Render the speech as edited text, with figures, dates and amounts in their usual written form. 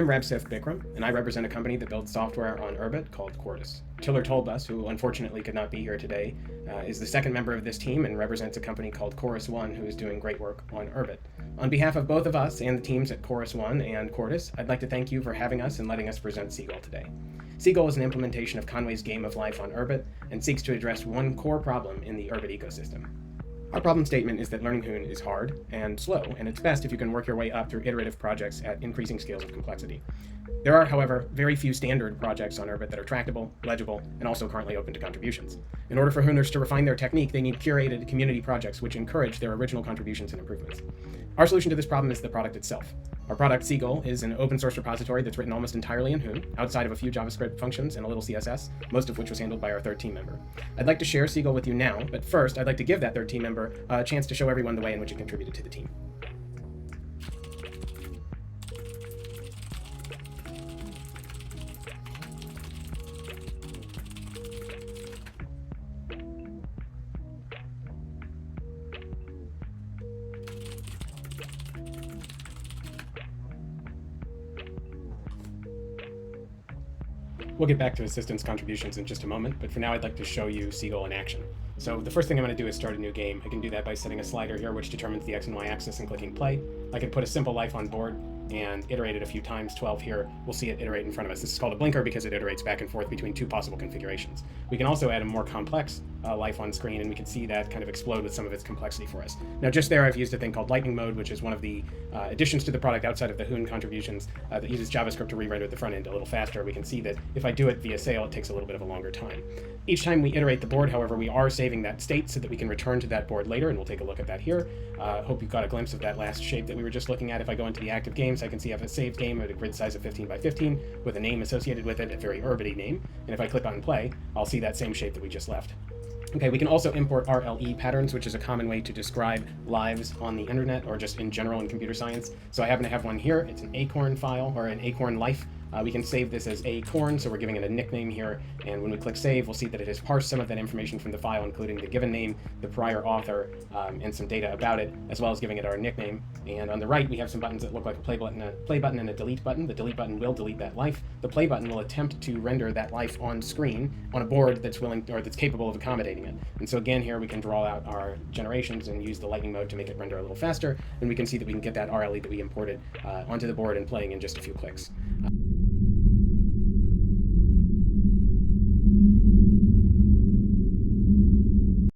Rabsith Bikram, and I represent a company that builds software on Urbit called Quartus. Tiller Tolbus, who unfortunately could not be here today, is the second member of this team and represents a company called Chorus One, who is doing great work on Urbit. On behalf of both of us and the teams at Chorus One and Quartus, I'd like to thank you for having us and letting us present cgol today. cgol is an implementation of Conway's game of life on Urbit and seeks to address one core problem in the Urbit ecosystem. Our problem statement is that learning Hoon is hard and slow, and it's best if you can work your way up through iterative projects at increasing scales of complexity. There are, however, very few standard projects on Urbit that are tractable, legible, and also currently open to contributions. In order for Hooners to refine their technique, they need curated community projects which encourage their original contributions and improvements. Our solution to this problem is the product itself. Our product, cgol, is an open source repository that's written almost entirely in Hoon, outside of a few JavaScript functions and a little CSS, most of which was handled by our third team member. I'd like to share cgol with you now, but first I'd like to give that third team member a chance to show everyone the way in which it contributed to the team. We'll get back to assistance contributions in just a moment, but for now I'd like to show you cgol in action. So the first thing I'm going to do is start a new game. I can do that by setting a slider here which determines the X and Y axis and clicking play. I can put a simple life on board and iterate it a few times. 12 here, we'll see it iterate in front of us. This is called a blinker because it iterates back and forth between two possible configurations. We can also add a more complex life on screen, and we can see that kind of explode with some of its complexity for us. Now just there I've used a thing called lightning mode, which is one of the additions to the product outside of the Hoon contributions that uses JavaScript to re-render the front end a little faster. We can see that if I do it via sail, it takes a little bit of a longer time. Each time we iterate the board, however, we are saving that state so that we can return to that board later, and we'll take a look at that here. Hope you've got a glimpse of that last shape that we were just looking at. If I go into the active games, I can see I have a saved game at a grid size of 15 by 15 with a name associated with it, a very Urbit-y name. And if I click on play, I'll see that same shape that we just left. Okay, we can also import RLE patterns, which is a common way to describe lives on the internet or just in general in computer science. So I happen to have one here. It's an acorn file, or an acorn life. We can save this as acorn, so we're giving it a nickname here, and when we click save, we'll see that it has parsed some of that information from the file, including the given name, the prior author, and some data about it, as well as giving it our nickname. And on the right, we have some buttons that look like a play button and a delete button. The delete button will delete that life. The play button will attempt to render that life on screen on a board that's that's capable of accommodating it. And so again, here we can draw out our generations and use the lightning mode to make it render a little faster, and we can see that we can get that RLE that we imported onto the board and playing in just a few clicks.